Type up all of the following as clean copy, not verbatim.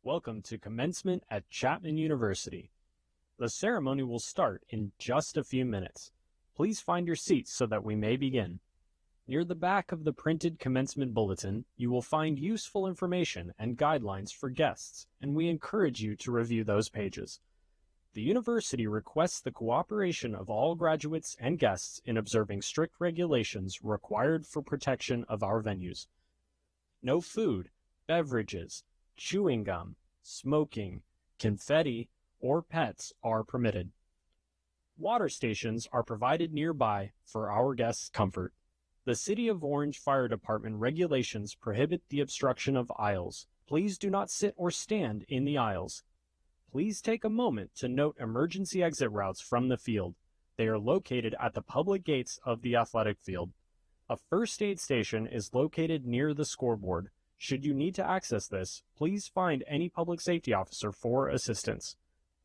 Welcome to commencement at Chapman University. The ceremony will start in just a few minutes. Please find your seats so that we may begin. Near the back of the printed commencement bulletin, you will find useful information and guidelines for guests, and we encourage you to review those pages. The university requests the cooperation of all graduates and guests in observing strict regulations required for protection of our venues. No food, beverages, chewing gum, smoking, confetti, or pets are permitted. Water stations are provided nearby for our guests' comfort. The City of Orange Fire Department regulations prohibit the obstruction of aisles. Please do not sit or stand in the aisles. Please take a moment to note emergency exit routes from the field. They are located at the public gates of the athletic field. A first aid station is located near the scoreboard. Should you need to access this, please find any public safety officer for assistance.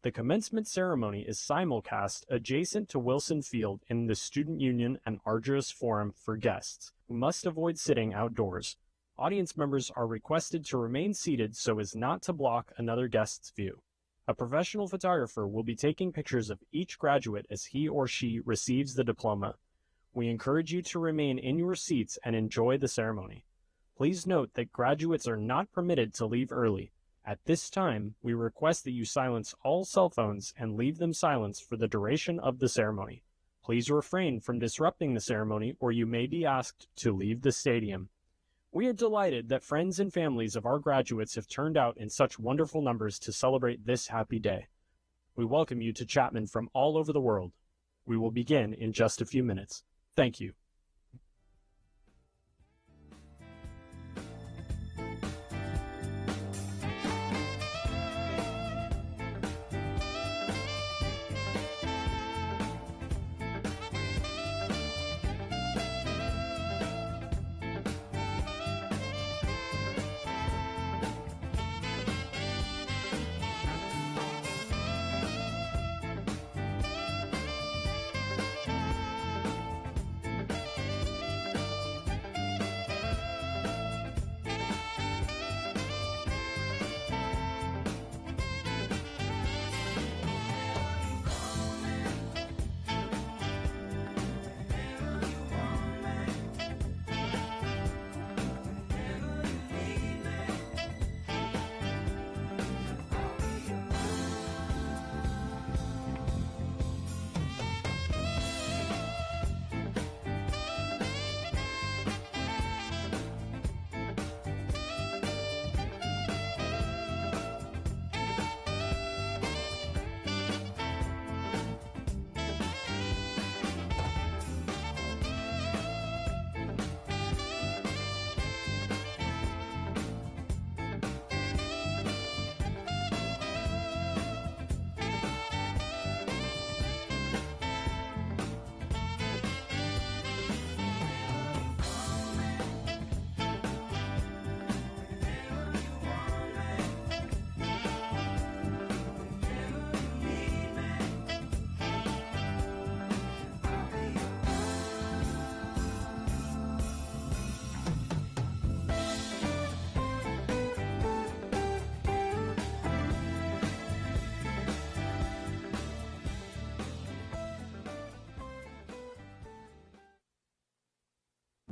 The commencement ceremony is simulcast adjacent to Wilson Field in the Student Union and Argyros Forum for guests, who must avoid sitting outdoors. Audience members are requested to remain seated so as not to block another guest's view. A professional photographer will be taking pictures of each graduate as he or she receives the diploma. We encourage you to remain in your seats and enjoy the ceremony. Please note that graduates are not permitted to leave early. At this time, we request that you silence all cell phones and leave them silenced for the duration of the ceremony. Please refrain from disrupting the ceremony or you may be asked to leave the stadium. We are delighted that friends and families of our graduates have turned out in such wonderful numbers to celebrate this happy day. We welcome you to Chapman from all over the world. We will begin in just a few minutes. Thank you.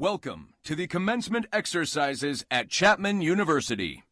Welcome to the commencement exercises at Chapman University.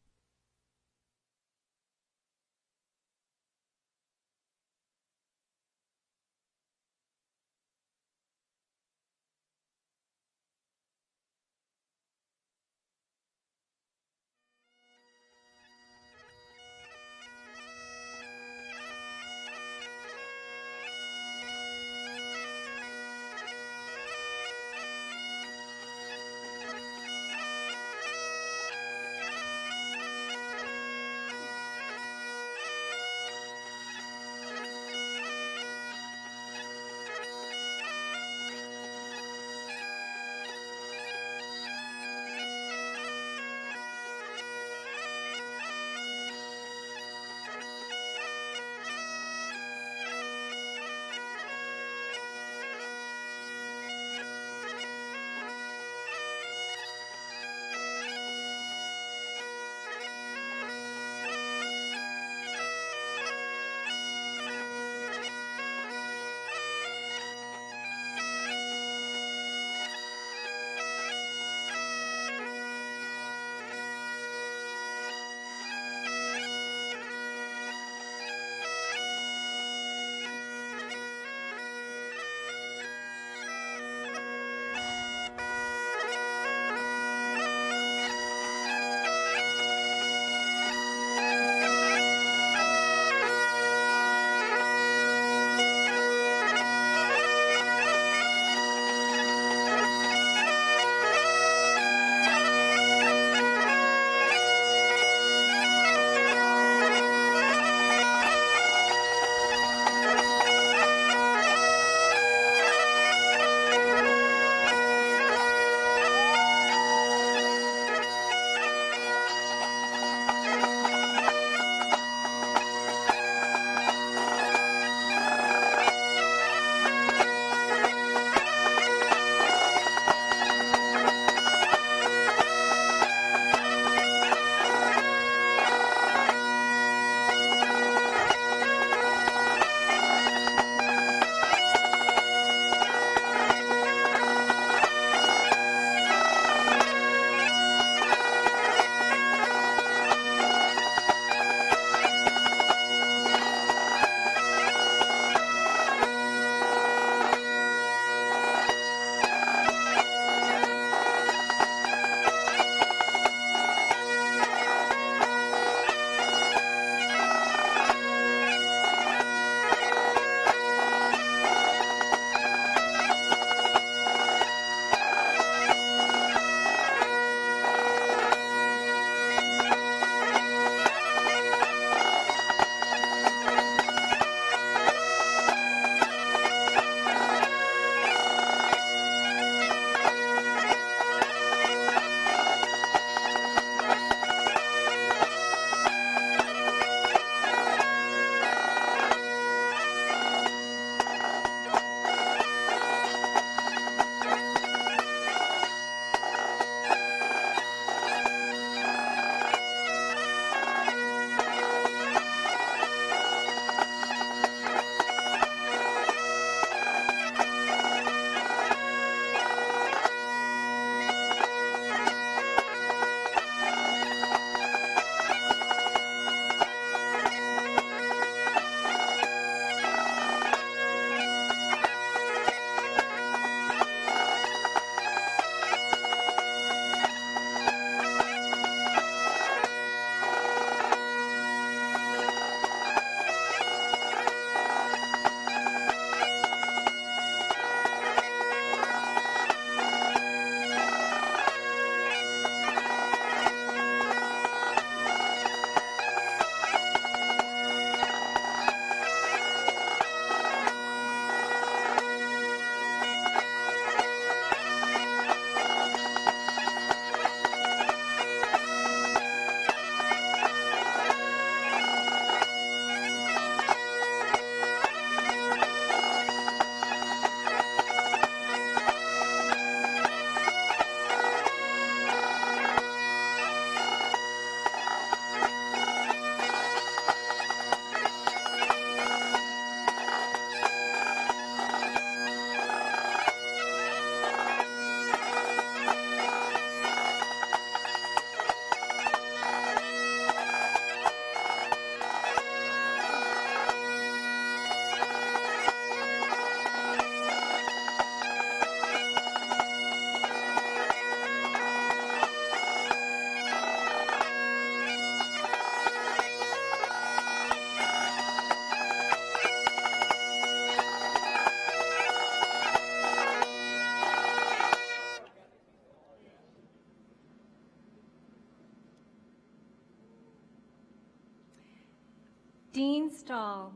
Dean Stahl,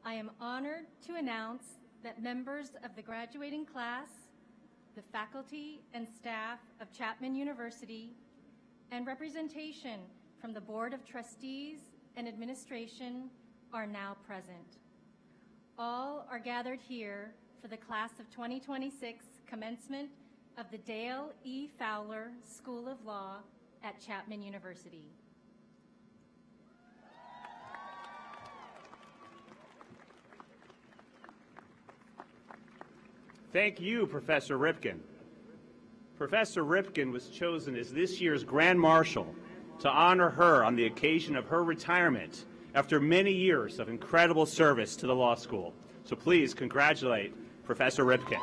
I am honored to announce that members of the graduating class, the faculty and staff of Chapman University, and representation from the Board of Trustees and Administration are now present. All are gathered here for the class of 2026 commencement of the Dale E. Fowler School of Law at Chapman University. Thank you, Professor Ripken. Professor Ripken was chosen as this year's Grand Marshal to honor her on the occasion of her retirement after many years of incredible service to the law school. So please congratulate Professor Ripken.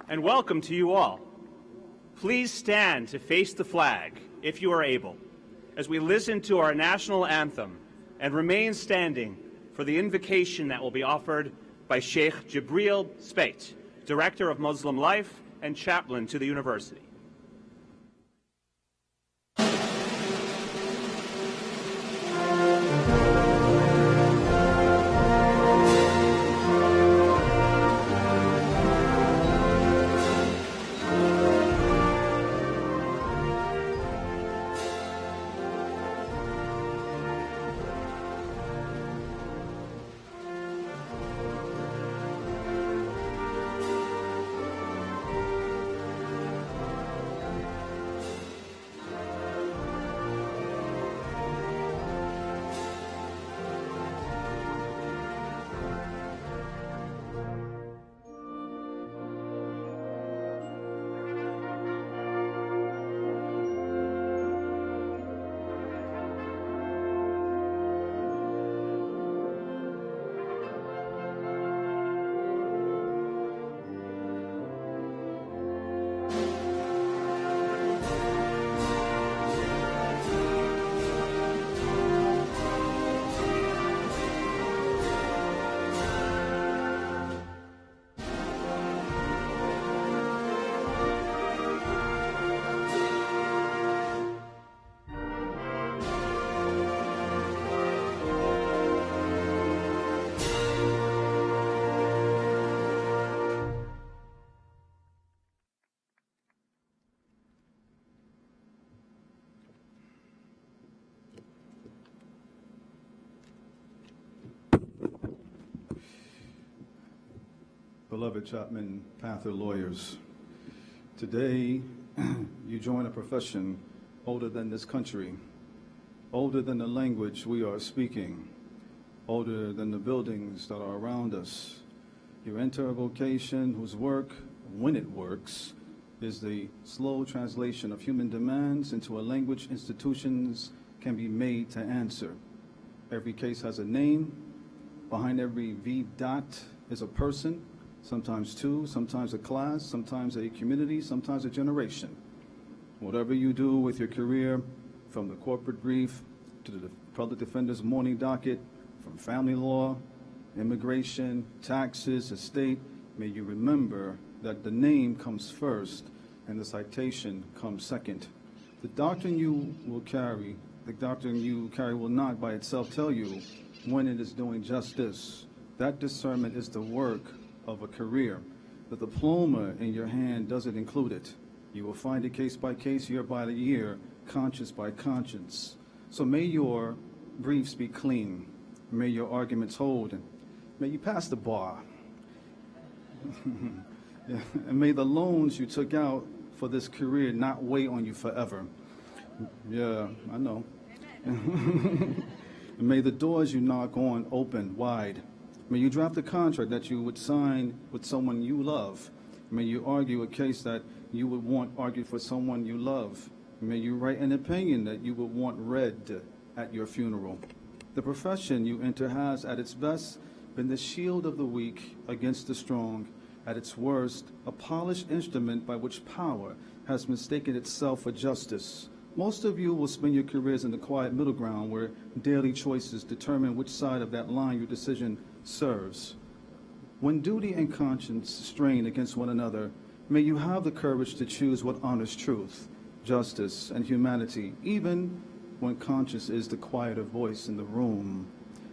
And welcome to you all. Please stand to face the flag, if you are able, as we listen to our national anthem and remain standing for the invocation that will be offered by Sheikh Jibril Spate, Director of Muslim Life and Chaplain to the University. Beloved Chapman Panther lawyers, today you join a profession older than this country, older than the language we are speaking, older than the buildings that are around us. You enter a vocation whose work, when it works, is the slow translation of human demands into a language institutions can be made to answer. Every case has a name. Behind every V dot is a person, sometimes two, sometimes a class, sometimes a community, sometimes a generation. Whatever you do with your career, from the corporate brief to the public defender's morning docket, from family law, immigration, taxes, estate, may you remember that the name comes first and the citation comes second. The doctrine you carry will not by itself tell you when it is doing just this. That discernment is the work of a career. The diploma in your hand doesn't include it. You will find it case by case, year by year, conscience by conscience. So may your briefs be clean. May your arguments hold. And may you pass the bar. Yeah. And may the loans you took out for this career not weigh on you forever. Yeah, I know. And may the doors you knock on open wide. May you draft a contract that you would sign with someone you love. May you argue a case that you would want argued for someone you love. May you write an opinion that you would want read at your funeral. The profession you enter has, at its best, been the shield of the weak against the strong. At its worst, a polished instrument by which power has mistaken itself for justice. Most of you will spend your careers in the quiet middle ground where daily choices determine which side of that line your decision serves. When duty and conscience strain against one another, may you have the courage to choose what honors truth. justice, and humanity, even when conscience is the quieter voice in the room.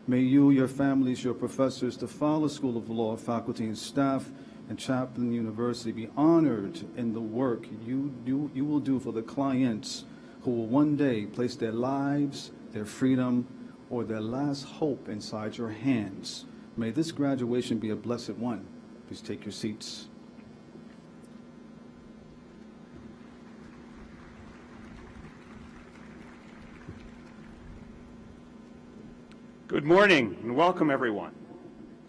May you, your families, your professors, the Fowler School of Law, faculty and staff, and Chapman University be honored in the work you will do for the clients who will one day place their lives, their freedom, or their last hope inside your hands. May this graduation be a blessed one. Please take your seats. Good morning and welcome everyone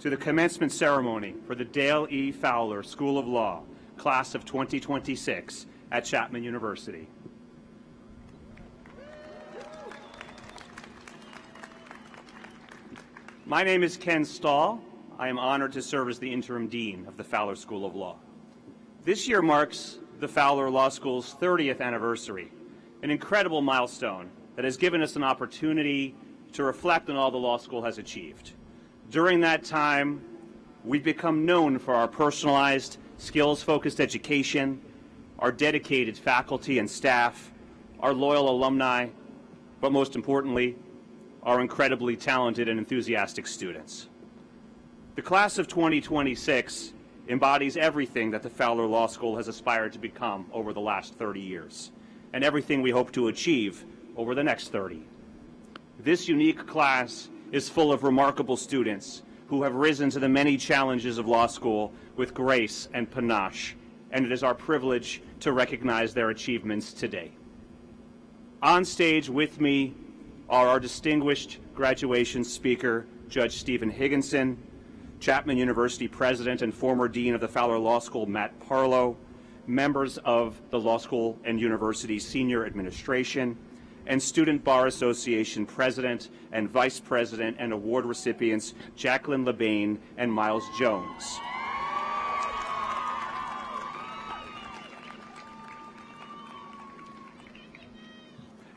to the commencement ceremony for the Dale E. Fowler School of Law, class of 2026 at Chapman University. My name is Ken Stahl. I am honored to serve as the interim dean of the Fowler School of Law. This year marks the Fowler Law School's 30th anniversary, an incredible milestone that has given us an opportunity to reflect on all the law school has achieved. During that time, we've become known for our personalized, skills-focused education, our dedicated faculty and staff, our loyal alumni, but most importantly, our incredibly talented and enthusiastic students. The class of 2026 embodies everything that the Fowler Law School has aspired to become over the last 30 years, and everything we hope to achieve over the next 30. This unique class is full of remarkable students who have risen to the many challenges of law school with grace and panache, and it is our privilege to recognize their achievements today. On stage with me are our distinguished graduation speaker, Judge Stephen Higginson, Chapman University President and former Dean of the Fowler Law School, Matt Parlow, members of the Law School and University Senior Administration, and Student Bar Association President and Vice President and award recipients Jacqueline LeBain and Miles Jones.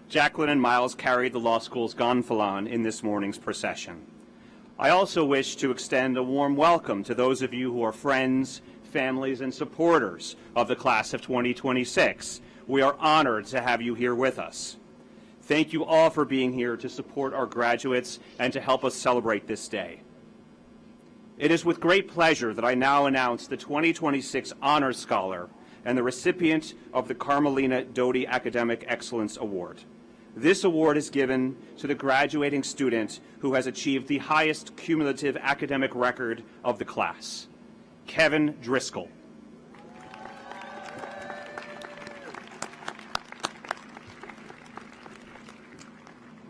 Jacqueline and Miles carried the law school's gonfalon in this morning's procession. I also wish to extend a warm welcome to those of you who are friends, families, and supporters of the class of 2026. We are honored to have you here with us. Thank you all for being here to support our graduates and to help us celebrate this day. It is with great pleasure that I now announce the 2026 Honors Scholar and the recipient of the Carmelina Doty Academic Excellence Award. This award is given to the graduating student who has achieved the highest cumulative academic record of the class, Kevin Driscoll.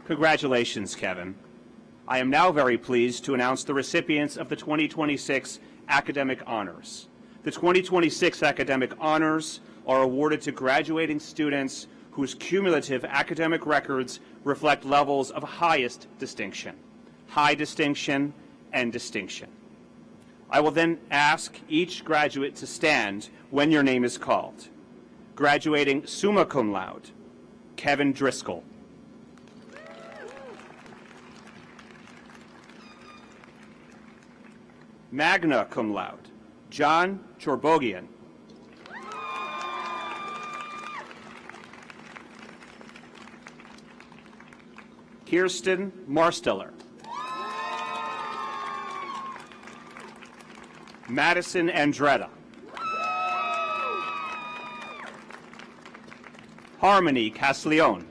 Congratulations, Kevin. I am now very pleased to announce the recipients of the 2026 Academic Honors. The 2026 Academic Honors are awarded to graduating students whose cumulative academic records reflect levels of highest distinction, high distinction, and distinction. I will then ask each graduate to stand when your name is called. Graduating summa cum laude, Kevin Driscoll. Magna cum laude, John Chorbogian. Kirsten Marsteller. Madison Andretta. Harmony Casleon.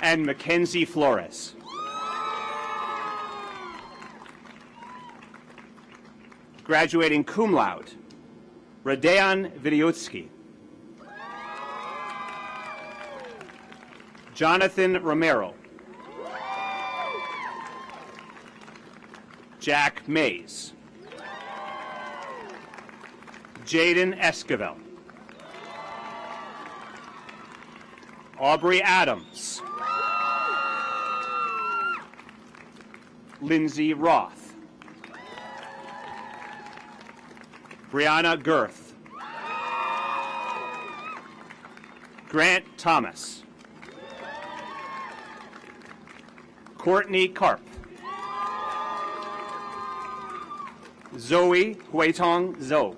And Mackenzie Flores. Graduating cum laude, Radeon Vidiotsky. Jonathan Romero. Jack Mays. Jaden Esquivel. Aubrey Adams. Lindsay Roth. Brianna Girth. Grant Thomas. Courtney Karp. Zoe Huetong Zhou.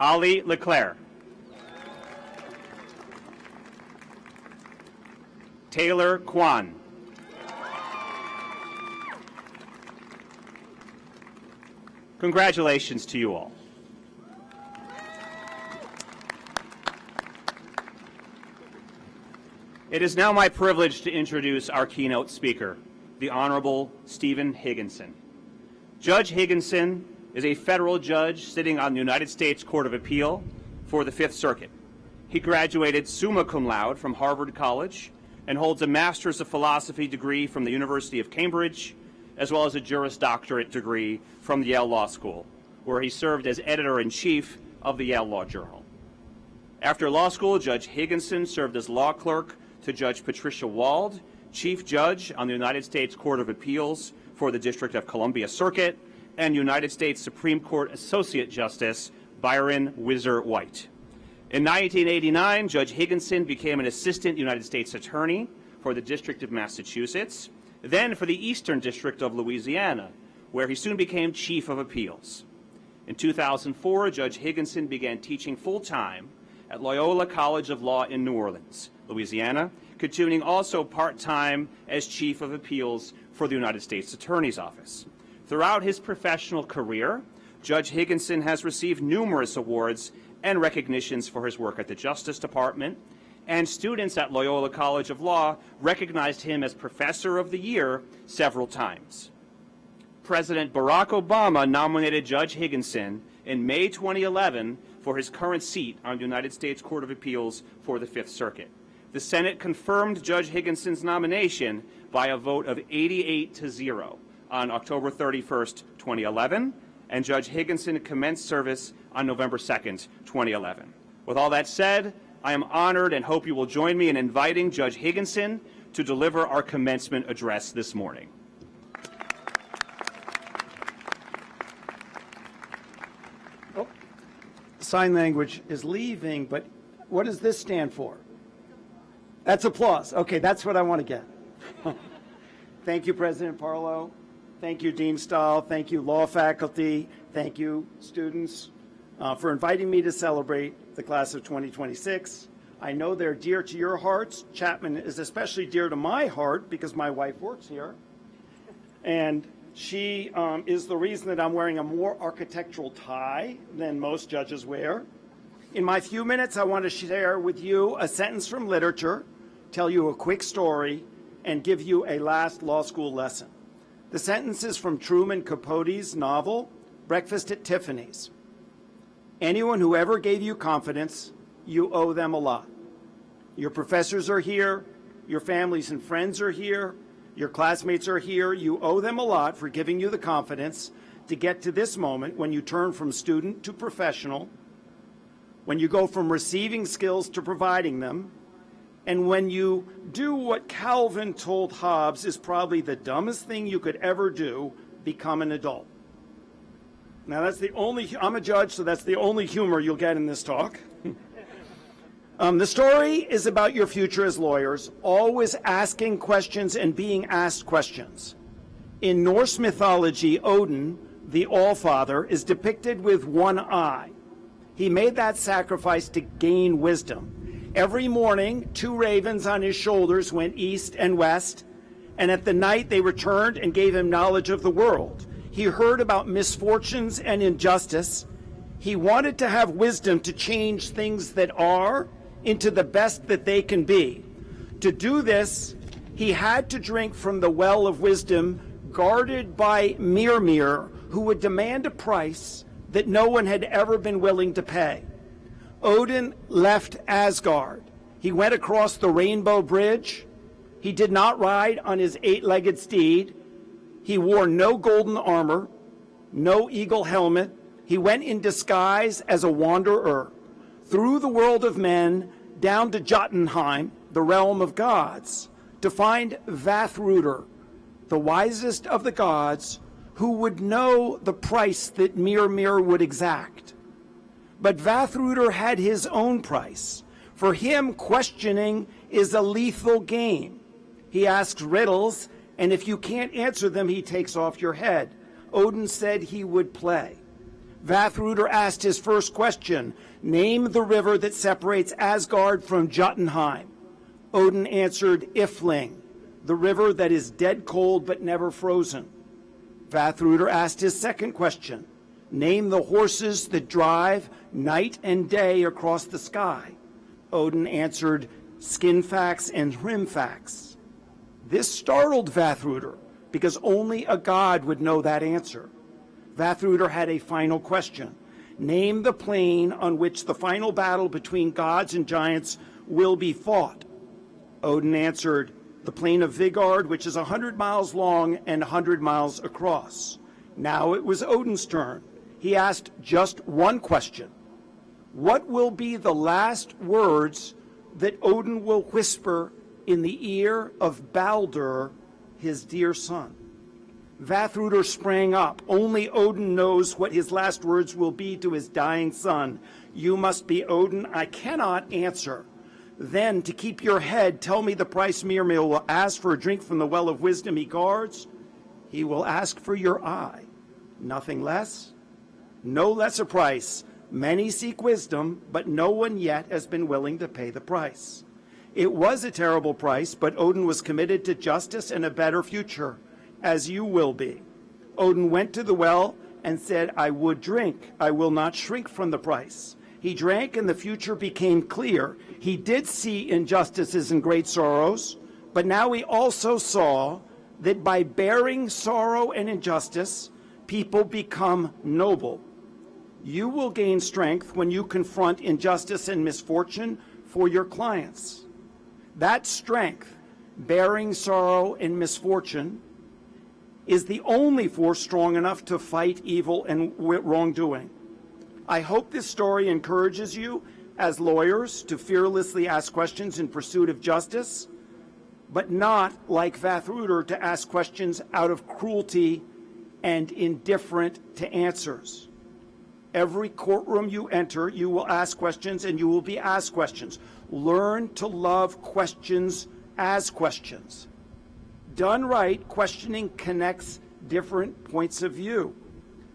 Ali Leclerc. Taylor Kwan. Congratulations to you all. It is now my privilege to introduce our keynote speaker, the Honorable Stephen Higginson. Judge Higginson is a federal judge sitting on the United States Court of Appeal for the Fifth Circuit. He graduated summa cum laude from Harvard College and holds a Master's of Philosophy degree from the University of Cambridge, as well as a Juris Doctorate degree from the Yale Law School, where he served as editor-in-chief of the Yale Law Journal. After law school, Judge Higginson served as law clerk to Judge Patricia Wald, Chief Judge on the United States Court of Appeals for the District of Columbia Circuit, and United States Supreme Court Associate Justice Byron Whizzer White. In 1989, Judge Higginson became an Assistant United States Attorney for the District of Massachusetts, then for the Eastern District of Louisiana, where he soon became Chief of Appeals. In 2004, Judge Higginson began teaching full-time at Loyola College of Law in New Orleans, Louisiana, continuing also part-time as Chief of Appeals for the United States Attorney's Office. Throughout his professional career, Judge Higginson has received numerous awards and recognitions for his work at the Justice Department, and students at Loyola College of Law recognized him as Professor of the Year several times. President Barack Obama nominated Judge Higginson in May 2011 for his current seat on the United States Court of Appeals for the Fifth Circuit. The Senate confirmed Judge Higginson's nomination by a vote of 88-0 on October 31st, 2011, and Judge Higginson commenced service on November 2nd, 2011. With all that said, I am honored and hope you will join me in inviting Judge Higginson to deliver our commencement address this morning. Oh, sign language is leaving, but what does this stand for? That's applause. Okay, that's what I want to get. Thank you, President Parlow. Thank you, Dean Stahl. Thank you, law faculty. Thank you, students, for inviting me to celebrate the class of 2026. I know they're dear to your hearts. Chapman is especially dear to my heart because my wife works here. And she is the reason that I'm wearing a more architectural tie than most judges wear. In my few minutes, I want to share with you a sentence from literature, tell you a quick story, and give you a last law school lesson. The sentence is from Truman Capote's novel, Breakfast at Tiffany's. Anyone who ever gave you confidence, you owe them a lot. Your professors are here, your families and friends are here, your classmates are here. You owe them a lot for giving you the confidence to get to this moment when you turn from student to professional, when you go from receiving skills to providing them, and when you do what Calvin told Hobbes is probably the dumbest thing you could ever do, become an adult. Now that's the only, I'm a judge, so that's the only humor you'll get in this talk. The story is about your future as lawyers, always asking questions and being asked questions. In Norse mythology, Odin, the All-Father, is depicted with one eye. He made that sacrifice to gain wisdom. Every morning, 2 ravens on his shoulders went east and west, and at the night they returned and gave him knowledge of the world. He heard about misfortunes and injustice. He wanted to have wisdom to change things that are into the best that they can be. To do this, he had to drink from the well of wisdom guarded by Mimir, who would demand a price that no one had ever been willing to pay. Odin left Asgard. He went across the Rainbow Bridge. He did not ride on his 8-legged steed. He wore no golden armor, no eagle helmet. He went in disguise as a wanderer through the world of men down to Jotunheim, the realm of gods, to find Vathruder, the wisest of the gods, who would know the price that Mimir would exact. But Vathruder had his own price. For him, questioning is a lethal game. He asks riddles, and if you can't answer them, he takes off your head. Odin said he would play. Vathruder asked his first question, name the river that separates Asgard from Jotunheim. Odin answered, Ifling, the river that is dead cold but never frozen. Vathruder asked his second question, name the horses that drive night and day across the sky. Odin answered, Skinfax and Hrimfax. This startled Vathruder, because only a god would know that answer. Vathruder had a final question. Name the plain on which the final battle between gods and giants will be fought. Odin answered, the plain of Vigard, which is 100 miles long and 100 miles across. Now it was Odin's turn. He asked just one question. What will be the last words that Odin will whisper in the ear of Baldur, his dear son? Vathruder sprang up. Only Odin knows what his last words will be to his dying son. You must be Odin. I cannot answer. Then, to keep your head, tell me the price Mimir will ask for a drink from the well of wisdom he guards. He will ask for your eye. Nothing less, no less a price. Many seek wisdom, but no one yet has been willing to pay the price. It was a terrible price, but Odin was committed to justice and a better future, as you will be. Odin went to the well and said, I would drink. I will not shrink from the price. He drank and the future became clear. He did see injustices and great sorrows, but now he also saw that by bearing sorrow and injustice, people become noble. You will gain strength when you confront injustice and misfortune for your clients. That strength, bearing sorrow and misfortune, is the only force strong enough to fight evil and wrongdoing. I hope this story encourages you as lawyers to fearlessly ask questions in pursuit of justice, but not, like Vathruder, to ask questions out of cruelty and indifferent to answers. Every courtroom you enter, you will ask questions and you will be asked questions. Learn to love questions as questions. Done right, questioning connects different points of view.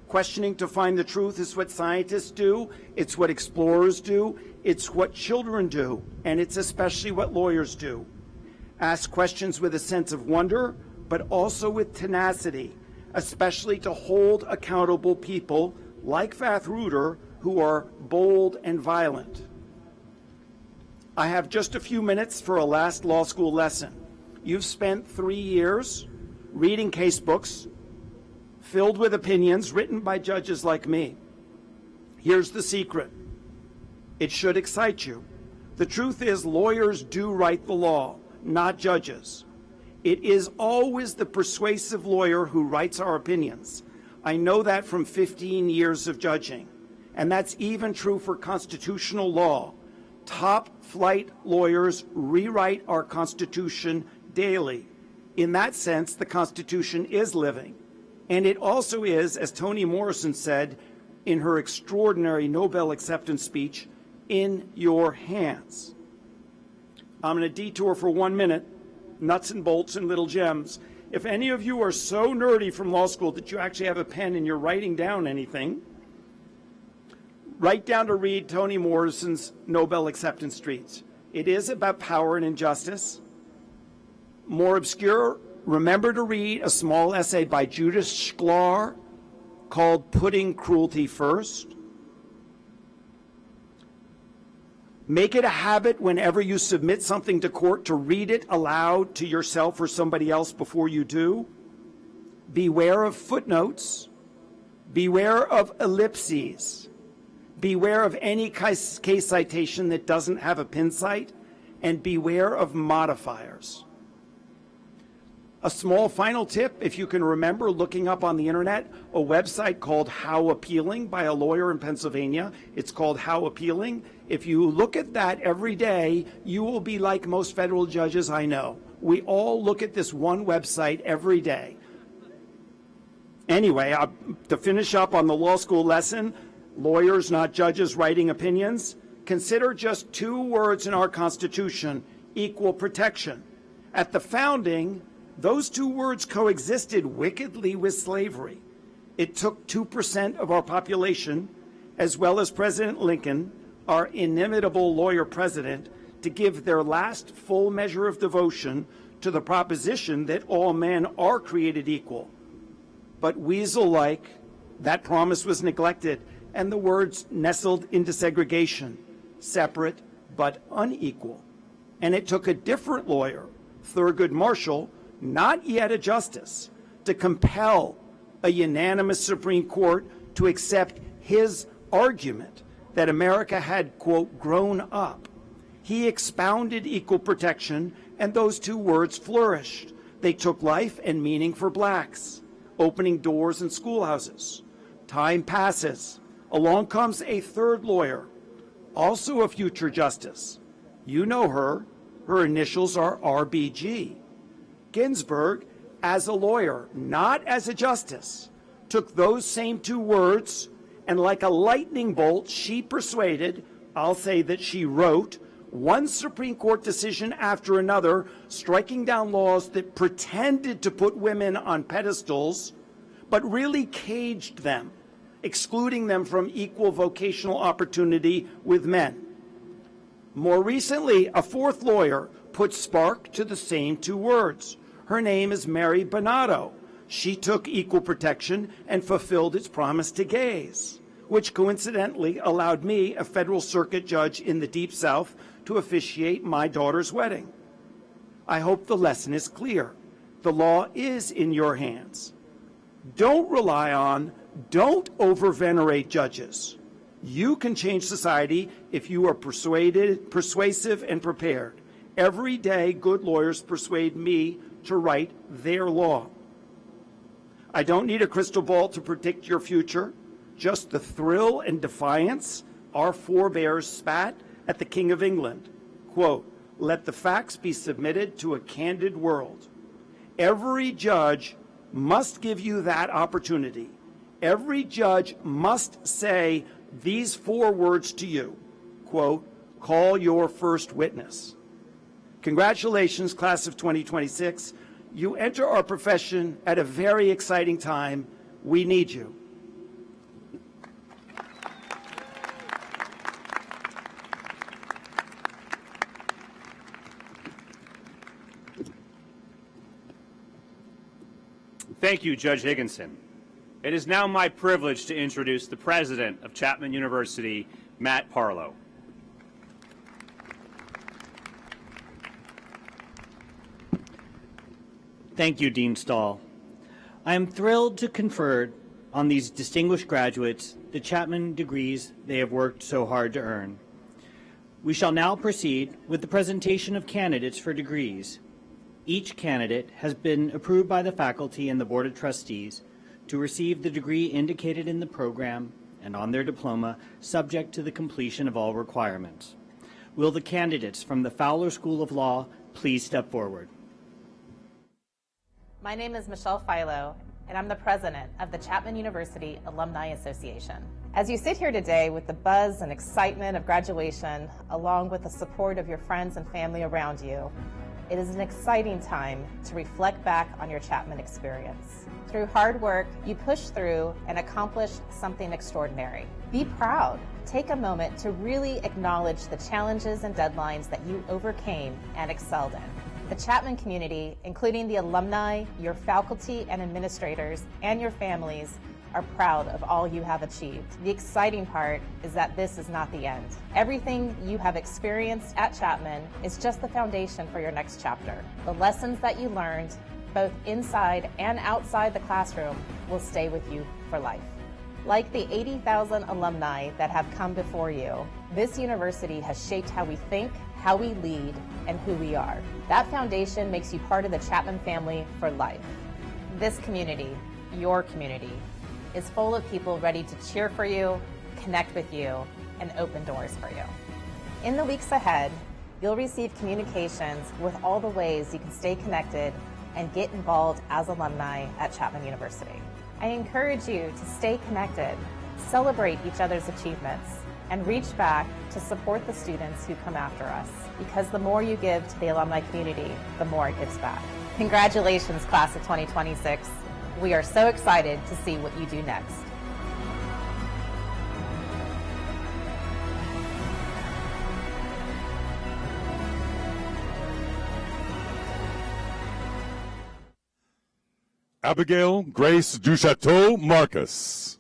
Questioning to find the truth is what scientists do, it's what explorers do, it's what children do, and it's especially what lawyers do. Ask questions with a sense of wonder, but also with tenacity, especially to hold accountable people like Vathruder who are bold and violent. I have just a few minutes for a last law school lesson. You've spent 3 years reading case books filled with opinions written by judges like me. Here's the secret. It should excite you. The truth is, lawyers do write the law, not judges. It is always the persuasive lawyer who writes our opinions. I know that from 15 years of judging. And that's even true for constitutional law. Top-flight lawyers rewrite our Constitution daily. In that sense, the Constitution is living. And it also is, as Toni Morrison said in her extraordinary Nobel acceptance speech, in your hands. I'm going to detour for 1 minute, nuts and bolts and little gems. If any of you are so nerdy from law school that you actually have a pen and you're writing down anything, write down to read Toni Morrison's Nobel acceptance speech. It is about power and injustice. More obscure, remember to read a small essay by Judith Shklar called Putting Cruelty First. Make it a habit whenever you submit something to court to read it aloud to yourself or somebody else before you do. Beware of footnotes. Beware of ellipses. Beware of any case citation that doesn't have a pin site. And beware of modifiers. A small final tip, if you can remember looking up on the internet a website called How Appealing by a lawyer in Pennsylvania. It's called How Appealing. If you look at that every day, you will be like most federal judges I know. We all look at this one website every day. Anyway, to finish up on the law school lesson, lawyers, not judges, writing opinions, consider just 2 words in our Constitution, equal protection. At the founding, those 2 words coexisted wickedly with slavery. It took 2% of our population, as well as President Lincoln, our inimitable lawyer president, to give their last full measure of devotion to the proposition that all men are created equal. But weasel-like, that promise was neglected, and the words nestled into segregation, separate but unequal. And it took a different lawyer, Thurgood Marshall, not yet a justice, to compel a unanimous Supreme Court to accept his argument that America had, quote, grown up. He expounded equal protection, and those two words flourished. They took life and meaning for blacks, opening doors in schoolhouses. Time passes. Along comes a third lawyer, also a future justice. You know her. Her initials are RBG. Ginsburg, as a lawyer, not as a justice, took those same two words, and like a lightning bolt, she persuaded, I'll say that she wrote, one Supreme Court decision after another, striking down laws that pretended to put women on pedestals, but really caged them, excluding them from equal vocational opportunity with men. More recently, a fourth lawyer put spark to the same two words. Her name is Mary Bonato. She took equal protection and fulfilled its promise to gays, which coincidentally allowed me, a federal circuit judge in the Deep South, to officiate my daughter's wedding. I hope the lesson is clear. The law is in your hands. Don't rely on, don't over-venerate judges. You can change society if you are persuasive, and prepared. Every day, good lawyers persuade me to write their law. I don't need a crystal ball to predict your future, just the thrill and defiance our forebears spat at the King of England. Quote, "Let the facts be submitted to a candid world." Every judge must give you that opportunity. Every judge must say these four words to you, quote, "Call your first witness." Congratulations, class of 2026. You enter our profession at a very exciting time. We need you. Thank you, Judge Higginson. It is now my privilege to introduce the president of Chapman University, Matt Parlow. Thank you, Dean Stahl. I am thrilled to confer on these distinguished graduates the Chapman degrees they have worked so hard to earn. We shall now proceed with the presentation of candidates for degrees. Each candidate has been approved by the faculty and the Board of Trustees to receive the degree indicated in the program and on their diploma, subject to the completion of all requirements. Will the candidates from the Fowler School of Law please step forward? My name is Michelle Philo, and I'm the president of the Chapman University Alumni Association. As you sit here today with the buzz and excitement of graduation, along with the support of your friends and family around you, it is an exciting time to reflect back on your Chapman experience. Through hard work, you pushed through and accomplished something extraordinary. Be proud. Take a moment to really acknowledge the challenges and deadlines that you overcame and excelled in. The Chapman community, including the alumni, your faculty and administrators, and your families, are proud of all you have achieved. The exciting part is that this is not the end. Everything you have experienced at Chapman is just the foundation for your next chapter. The lessons that you learned, both inside and outside the classroom, will stay with you for life. Like the 80,000 alumni that have come before you, this university has shaped how we think, how we lead, and who we are. That foundation makes you part of the Chapman family for life. This community, your community, is full of people ready to cheer for you, connect with you, and open doors for you. In the weeks ahead, you'll receive communications with all the ways you can stay connected and get involved as alumni at Chapman University. I encourage you to stay connected, celebrate each other's achievements, and reach back to support the students who come after us, because the more you give to the alumni community, the more it gives back. Congratulations, class of 2026. We are so excited to see what you do next. Abigail Grace Duchateau Marcus.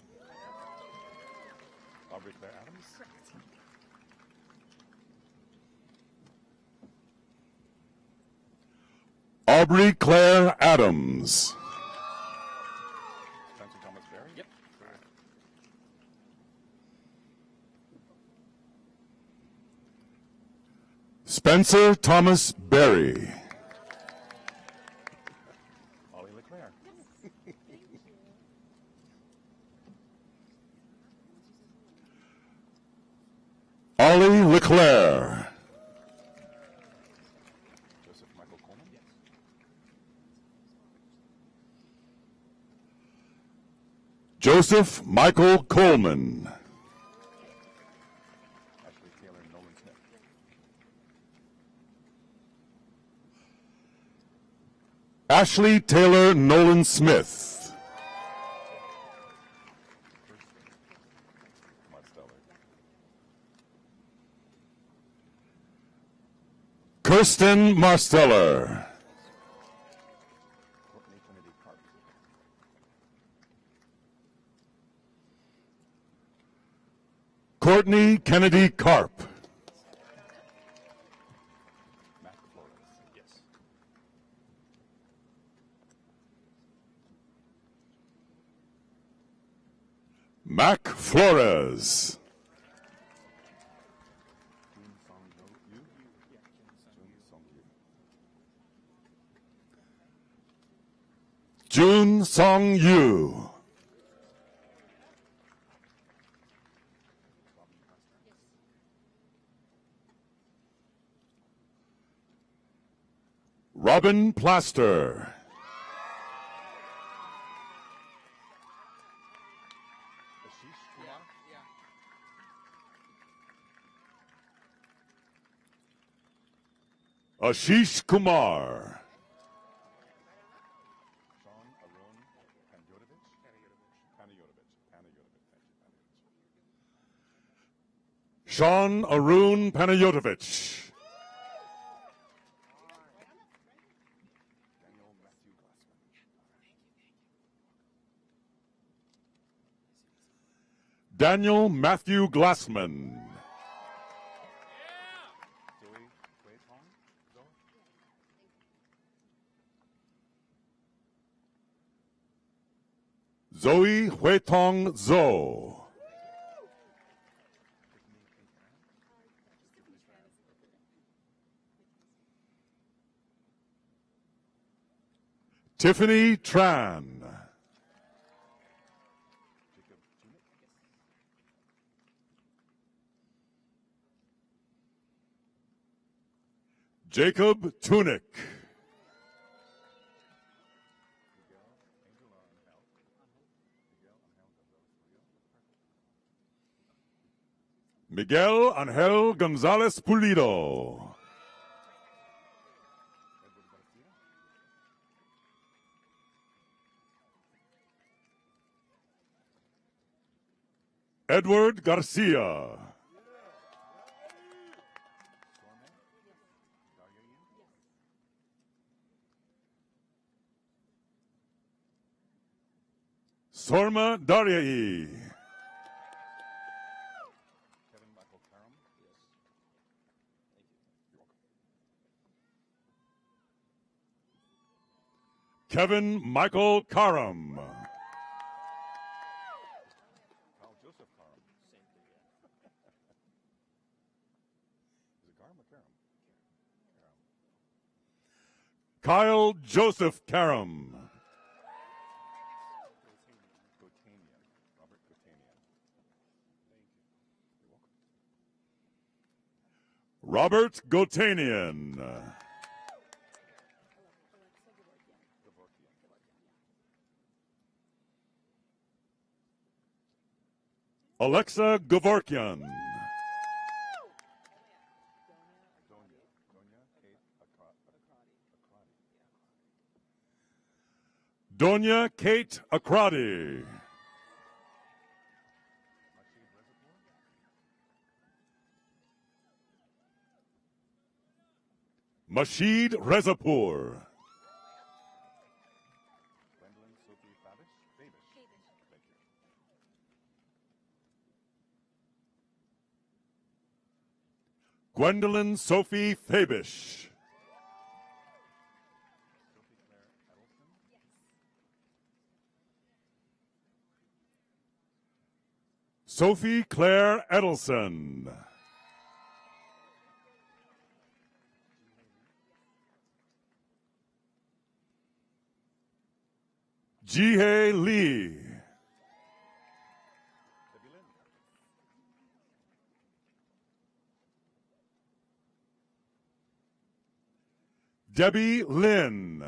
Aubrey Claire Adams. Spencer Thomas Berry. Ollie Leclerc. Joseph Michael Coleman. Ashley Taylor Nolan Smith. Kirsten Marsteller. Courtney Kennedy Karp. Mac Flores. Jun Song Yu. Robin Plaster. Ashish Kumar. Sean Arun Panayotovich. Daniel Matthew Glassman. Zoe Huetong Zhou. Tiffany Tran. Jacob Tunick. Miguel Angel Gonzalez Pulido. Edward Garcia. Sorma Daryai. Kevin Michael Karam. Kyle Joseph Karam. Robert Gotanian. Alexa Gavorkian. Donya Kate Akradi. Masheed Rezapour. Gwendolyn Sophie Fabish. Sophie Claire Edelson. Jihei Lee. Debbie Lynn.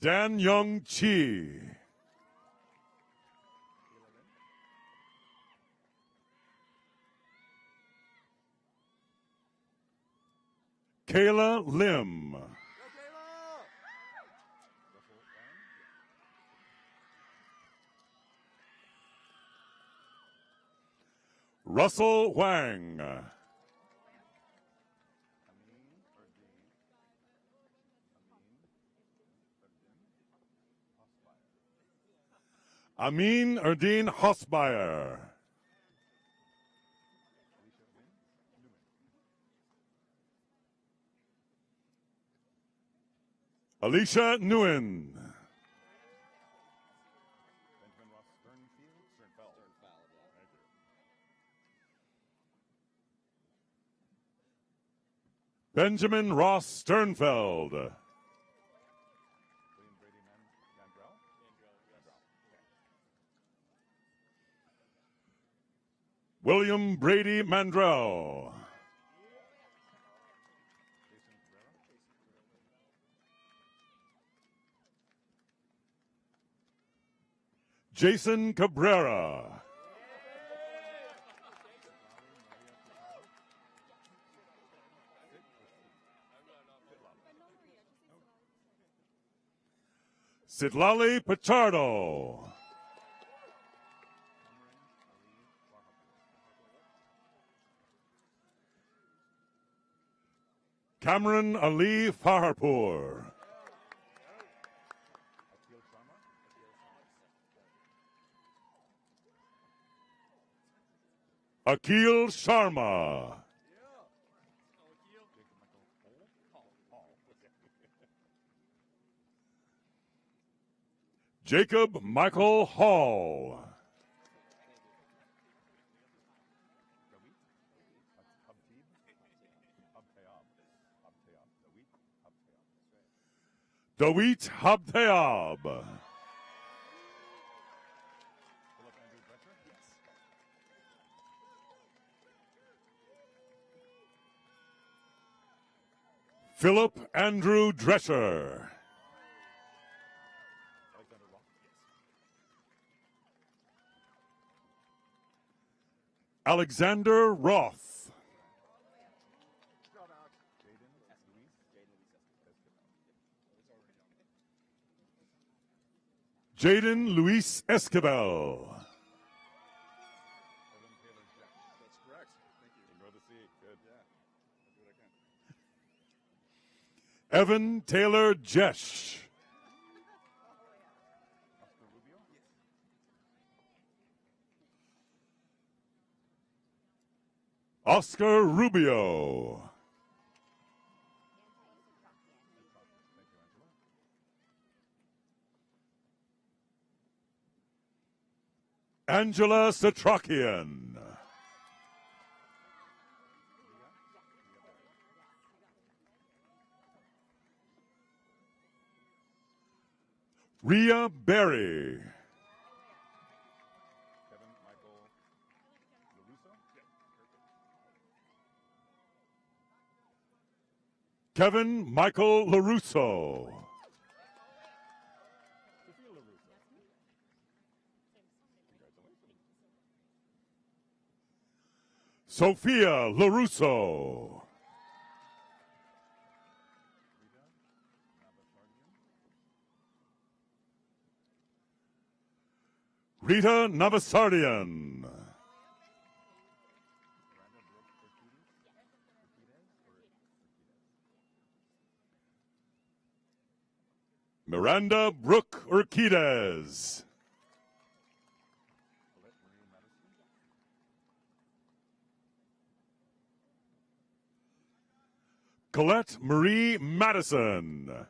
Dan Young Chi. Kayla Lim. Russell Wang. Amin Erdine Hosmeyer. Alicia Nguyen. Benjamin Ross Sternfeld. William Brady Mandrell. Jason Cabrera. Sitlali Pichardo. Cameron Ali Farharpur. Akil Sharma. Jacob Michael Hall. Dawit Habteab. Philip Andrew Drescher. Alexander Roth. Jaden Luis Esquivel. Evan Taylor Jesh. Oscar Rubio. Angela Satrakian. Rhea Berry. Kevin Michael LaRusso. Sophia LaRusso. Rita Navasardian. Miranda Brooke Urquidez. Colette Marie Madison.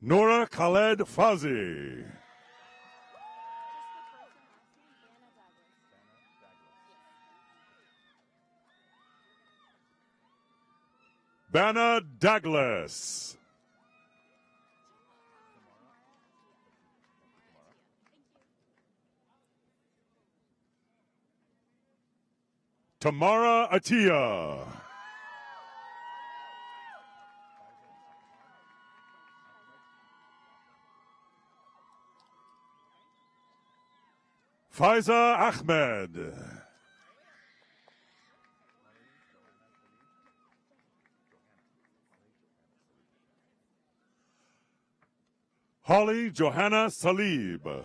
Nora Khaled Fazi. Banna Douglas. Tamara Atia. Faiza Ahmed. Holly Johanna Salib.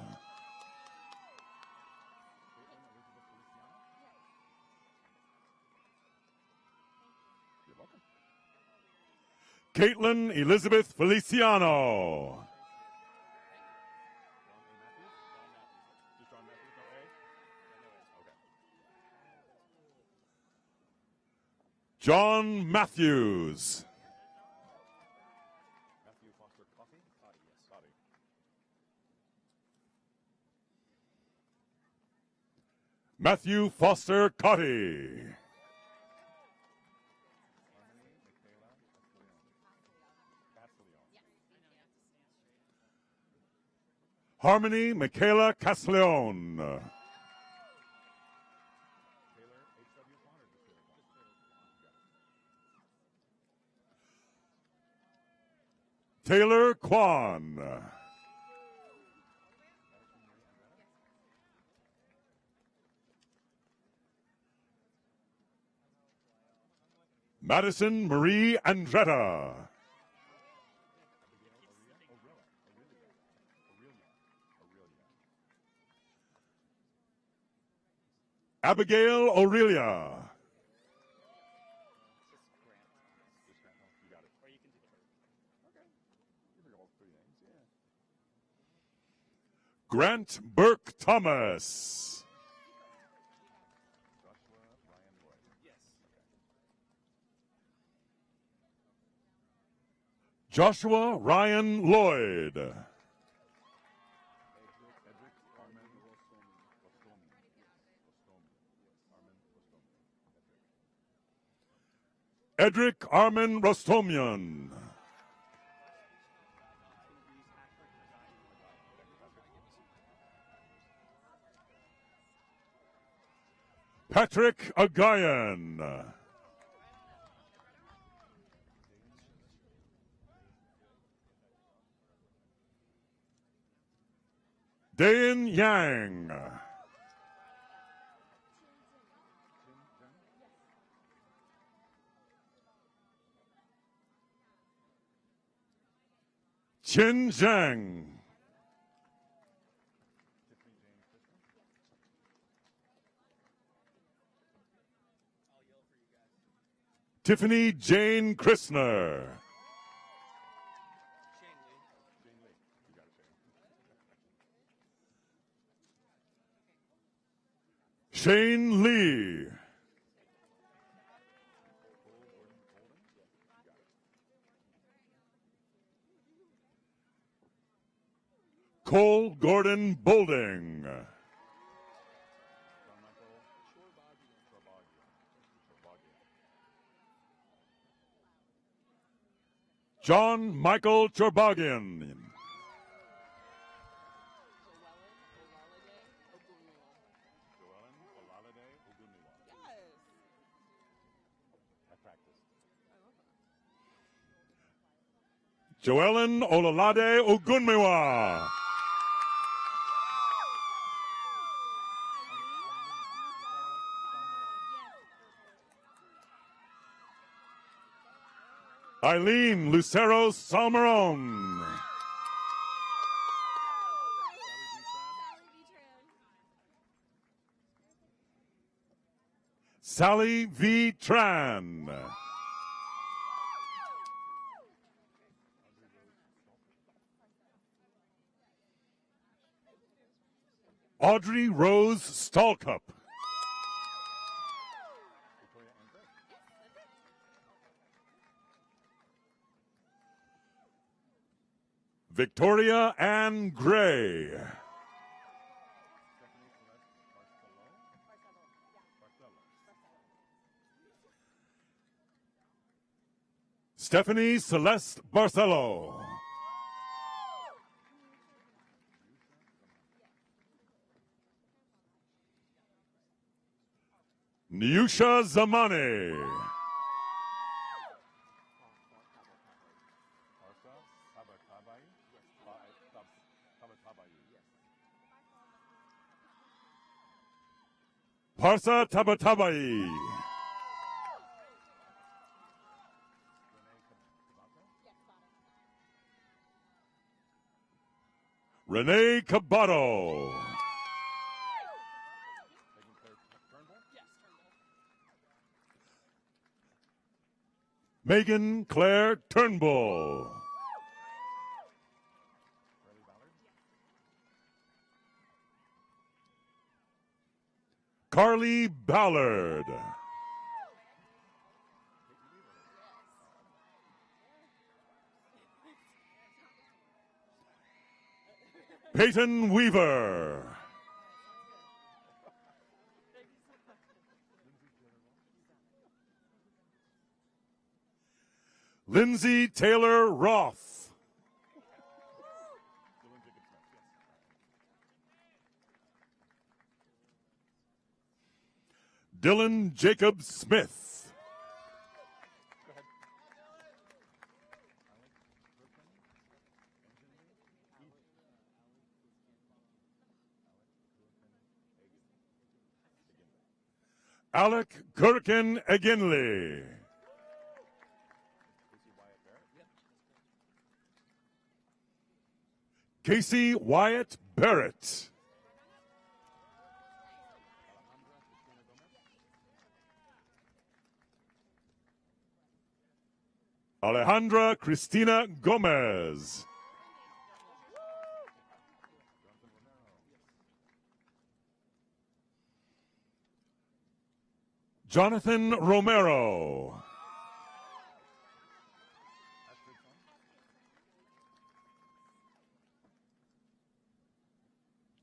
Caitlin Elizabeth Feliciano. John Matthews. Matthew Foster Cotty. Harmony Michaela Casleon. Taylor Kwan. Madison Marie Andretta. Abigail Aurelia. Grant Burke Thomas. Joshua Ryan Lloyd. Edric Armin Rostomian. Patrick Agayan. Dayan Yang. Qin Zhang. Tiffany Jane Christner. Shane Lee. Cole Gordon Bolding. John Michael Chorbagian. Joellen Olalade Ogunmiwa. Eileen Lucero Salmeron. Sally V. Tran. Audrey Rose Stallcup. Victoria Ann Gray. Stephanie Celeste Barcelo. Niusha Zamani. Parsa Tabatabai. Renee Cabato. Megan Claire Turnbull. Carly Ballard. Peyton Weaver. Lindsay Taylor Roth. Dylan Jacob Smith. Alec Gherkin Eginley. Casey Wyatt Barrett. Alejandra Cristina Gomez. Jonathan Romero.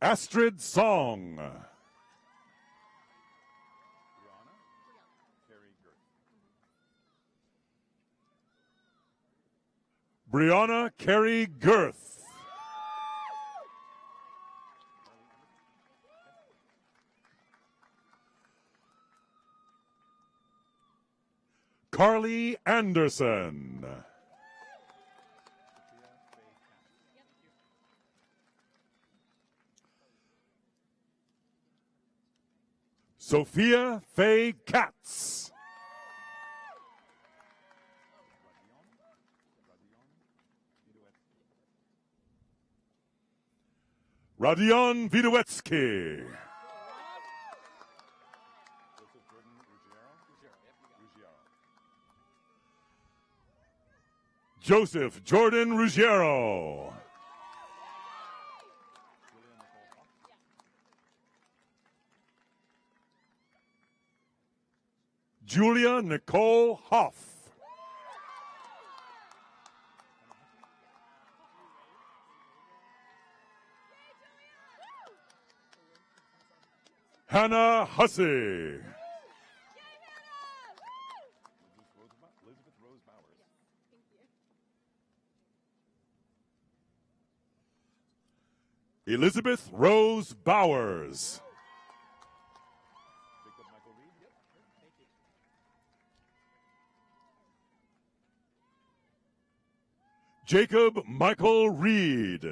Astrid Song. Brianna Carey Girth. Carly Anderson. Sophia Faye Katz. Radion Widowiecki. Joseph Jordan Ruggiero. Julia Nicole Hoff. Hannah Hussey. Elizabeth Rose Bowers. Jacob Michael Reed.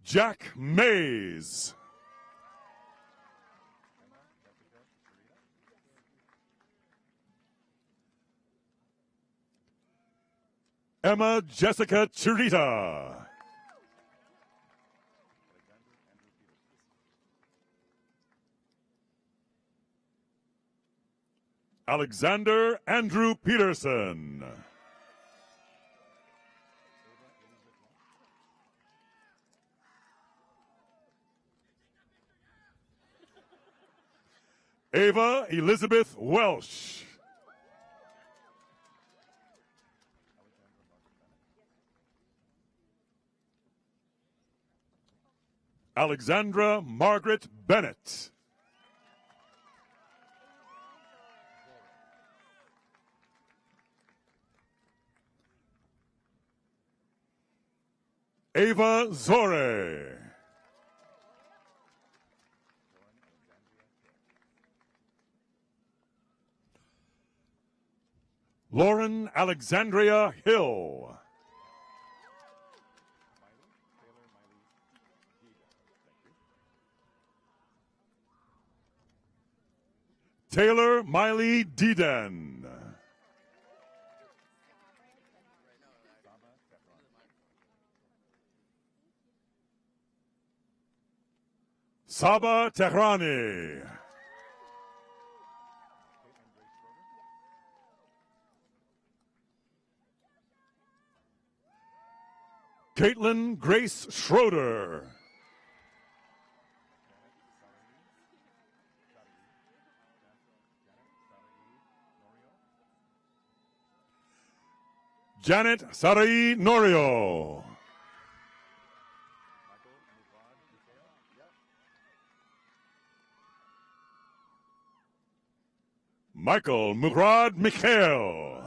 Jack Mays. Emma Jessica Chirita. Alexander Andrew Peterson. Ava Elizabeth Welsh. Alexandra Margaret Bennett. Ava Zore. Lauren Alexandria Hill. Taylor Miley Deden. Saba Tehrani. Caitlin Grace Schroeder. Janet Sarai Norio. Michael Murad Mikhail.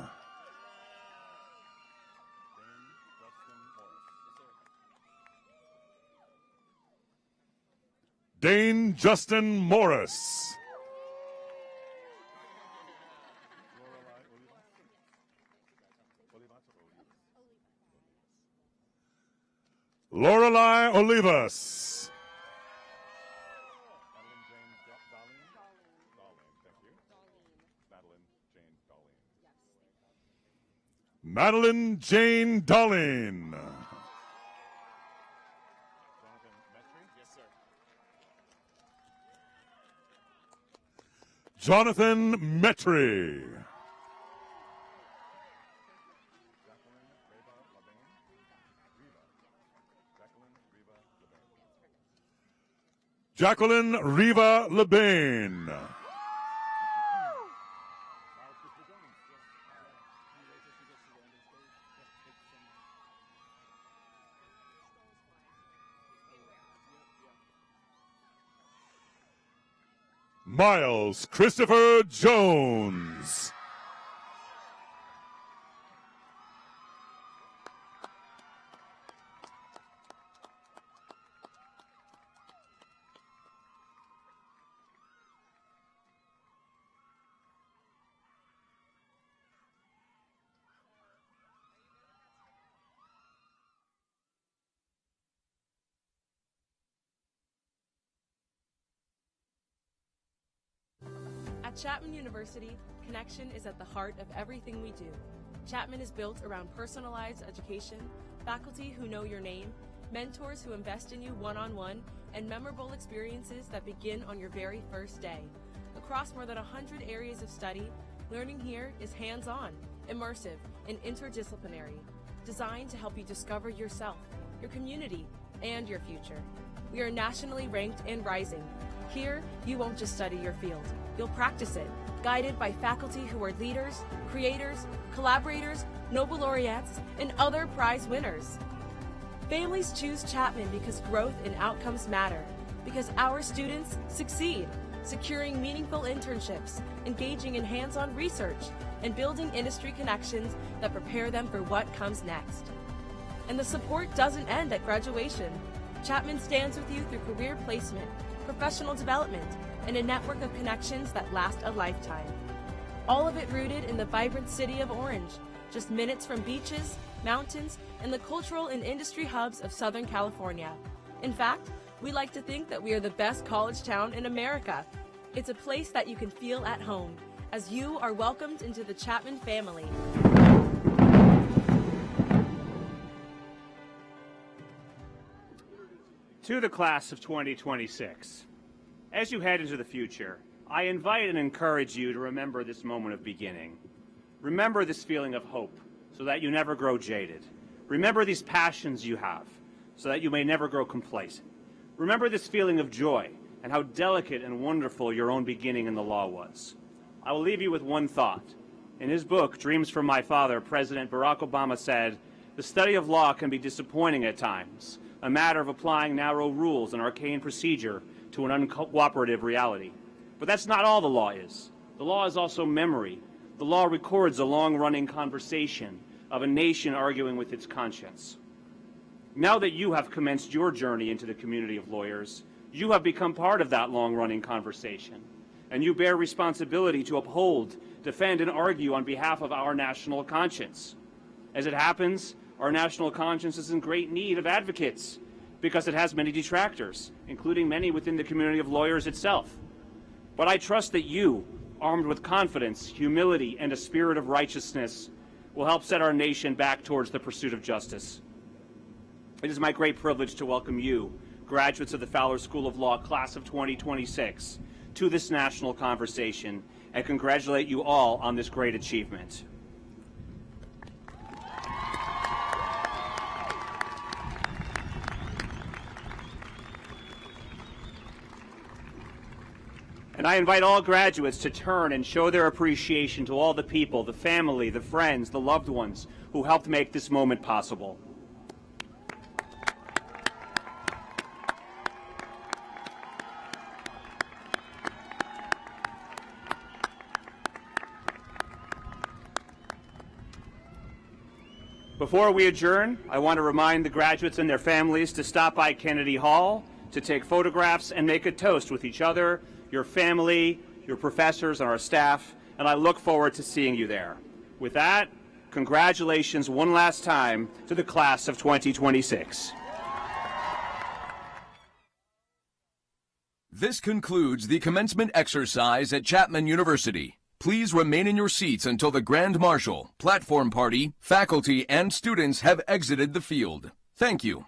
Dane Justin Morris. Lorelei Olivas. Madeline Jane Darlene. Jonathan Metry. Jacqueline Riva Lebane. Miles Christopher Jones. At Chapman University, connection is at the heart of everything we do. Chapman is built around personalized education, faculty who know your name, mentors who invest in you one-on-one, and memorable experiences that begin on your very first day. Across more than 100 areas of study, learning here is hands-on, immersive, and interdisciplinary, designed to help you discover yourself, your community, and your future. We are nationally ranked and rising. Here, you won't just study your field. You'll practice it, guided by faculty who are leaders, creators, collaborators, Nobel laureates, and other prize winners. Families choose Chapman because growth and outcomes matter, because our students succeed, securing meaningful internships, engaging in hands-on research, and building industry connections that prepare them for what comes next. And the support doesn't end at graduation. Chapman stands with you through career placement, professional development, and a network of connections that last a lifetime. All of it rooted in the vibrant city of Orange, just minutes from beaches, mountains, and the cultural and industry hubs of Southern California. In fact, we like to think that we are the best college town in America. It's a place that you can feel at home, as you are welcomed into the Chapman family. To the class of 2026, as you head into the future, I invite and encourage you to remember this moment of beginning. Remember this feeling of hope so that you never grow jaded. Remember these passions you have so that you may never grow complacent. Remember this feeling of joy and how delicate and wonderful your own beginning in the law was. I will leave you with one thought. In his book, Dreams from My Father, President Barack Obama said, "The study of law can be disappointing at times, a matter of applying narrow rules and arcane procedure to an uncooperative reality. But that's not all the law is. The law is also memory. The law records a long-running conversation of a nation arguing with its conscience." Now that you have commenced your journey into the community of lawyers, you have become part of that long-running conversation, and you bear responsibility to uphold, defend, and argue on behalf of our national conscience. As it happens, our national conscience is in great need of advocates because it has many detractors, including many within the community of lawyers itself. But I trust that you, armed with confidence, humility, and a spirit of righteousness, will help set our nation back towards the pursuit of justice. It is my great privilege to welcome you, graduates of the Fowler School of Law, class of 2026, to this national conversation, and congratulate you all on this great achievement. And I invite all graduates to turn and show their appreciation to all the people, the family, the friends, the loved ones who helped make this moment possible. Before we adjourn, I want to remind the graduates and their families to stop by Kennedy Hall to take photographs and make a toast with each other, your family, your professors, and our staff, and I look forward to seeing you there. With that, congratulations one last time to the class of 2026. This concludes the commencement exercise at Chapman University. Please remain in your seats until the Grand Marshal, platform party, faculty, and students have exited the field. Thank you.